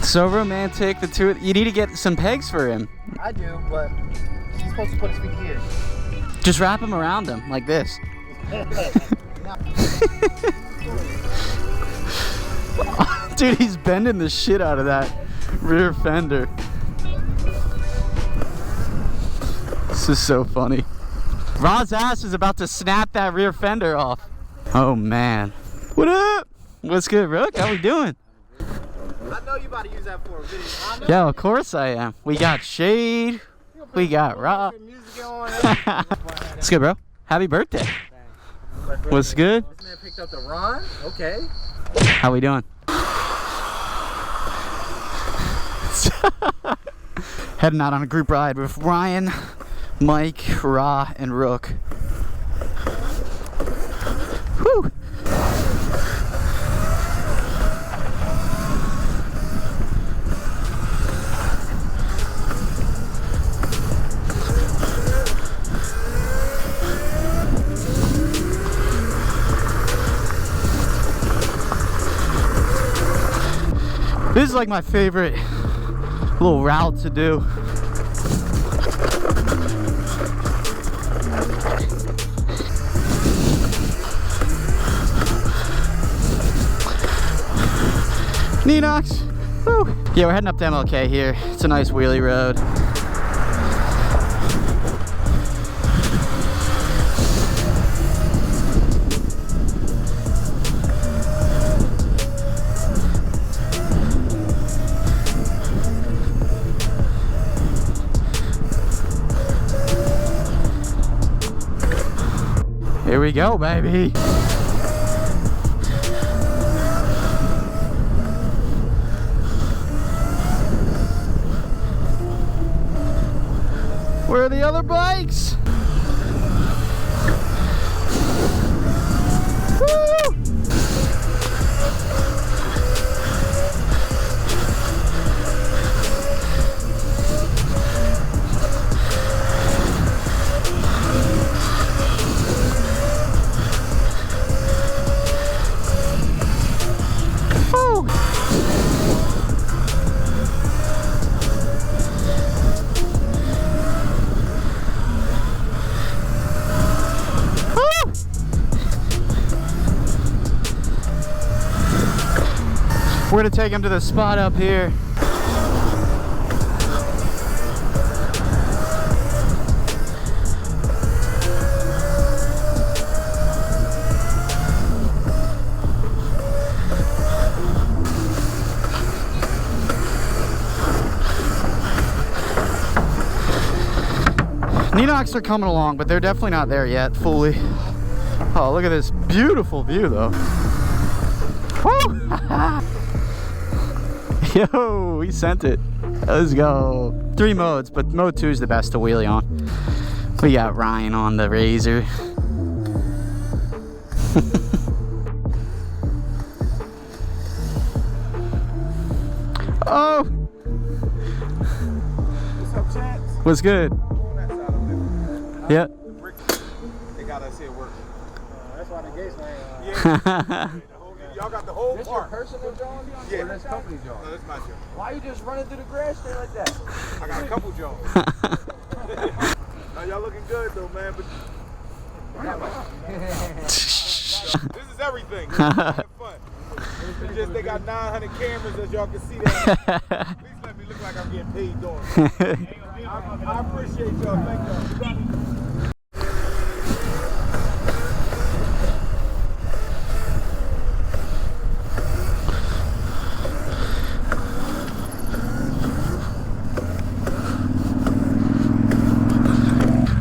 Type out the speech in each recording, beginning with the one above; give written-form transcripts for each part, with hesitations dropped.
So romantic, the two. You need to get some pegs for him. I do, but he's supposed to put his feet here. Just wrap him around him like this. Dude, he's bending the shit out of that rear fender. This is so funny. Ron's ass is about to snap that rear fender off. Oh man. What up? What's good, Rook? How we doing? I know you about to use that for a video. Yeah, of course I am. We got Shade. We got Rock. What's good, bro? Happy birthday. What's good? This man picked up the Ron. Okay. How we doing? Heading out on a group ride with Ryan, Mike, Ra, and Rook. Whew. This is like my favorite little route to do. Ninox. Woo. Yeah, we're heading up to MLK here. It's a nice wheelie road. Here we go, baby. Where are the other bikes? Woo! We're gonna take him to the spot up here. Ninox are coming along, but they're definitely not there yet, fully. Oh, look at this beautiful view, though. Woo! Yo, we sent it. Let's go. 3 modes, but mode 2 is the best to wheelie on. We got Ryan on the Razor. Oh! What's up, chaps? What's good? On that side of it. Yeah. The bricks, they got us here working. That's why the gates ain't. Yeah. Y'all got the whole This park. your personal John? Yeah. Or this company John? No, this is my show. Why you just running through the grass straight like that? I got a couple Jones. Now y'all looking good though, man. But this is everything. This is fun. It's just they got 900 cameras as y'all can see that. Please let me look like I'm getting paid doing it. I appreciate y'all. Thank y'all.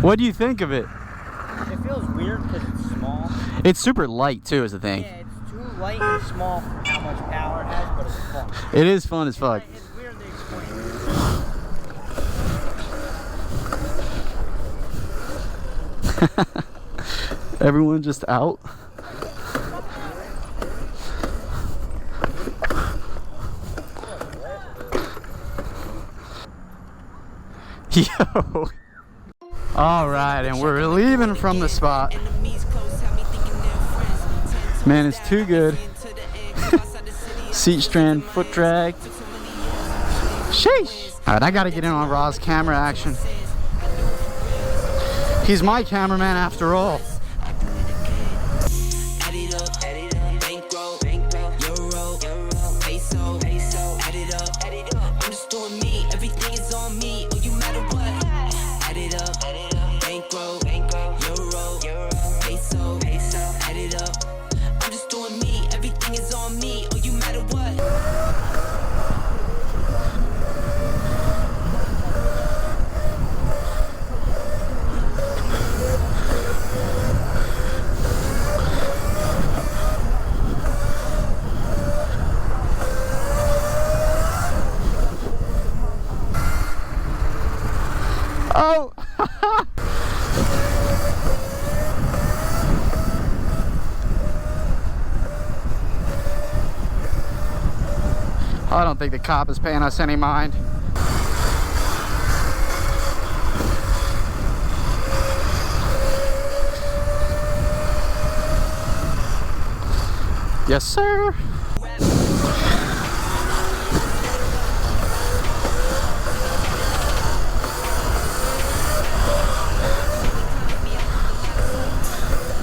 What do you think of it? It feels weird because it's small. It's super light too, is the thing. Yeah, it's too light and small for how much power it has, but it's fun. It is fun as fuck. It's weird to explain. Everyone just out. Yo. All right, and we're leaving from the spot. Man, it's too good. Seat strand, foot drag. Sheesh. All right, I gotta get in on Ra's camera action. He's my cameraman after all. Oh! I don't think the cop is paying us any mind. Yes, sir.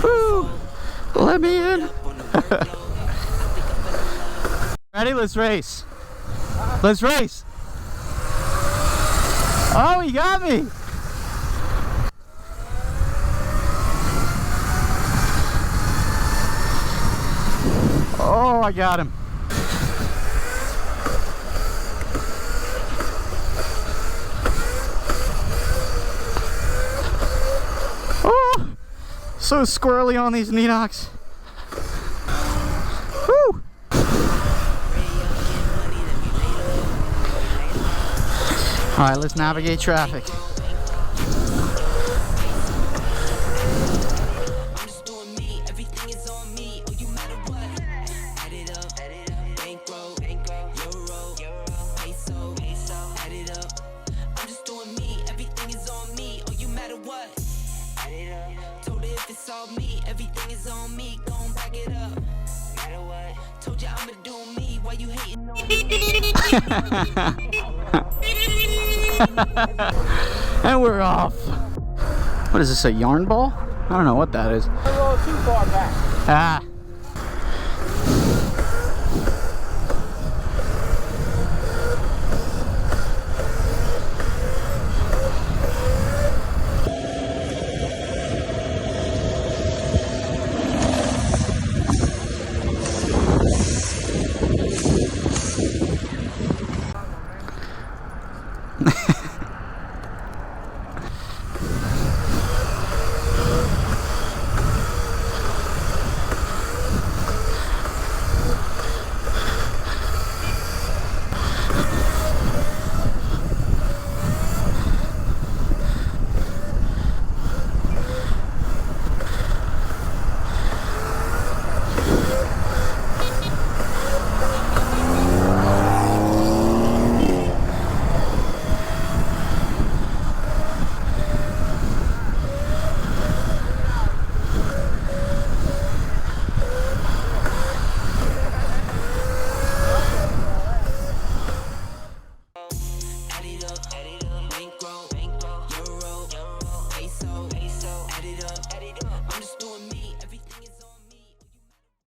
Woo! Let me in. Ready? Let's race. Let's race. Oh, he got me. Oh, I got him. Oh, so squirrely on these Neenox. Woo! All right, let's navigate traffic. And we're off. What is this, a yarn ball? I don't know what that is. A little too far back. Ah.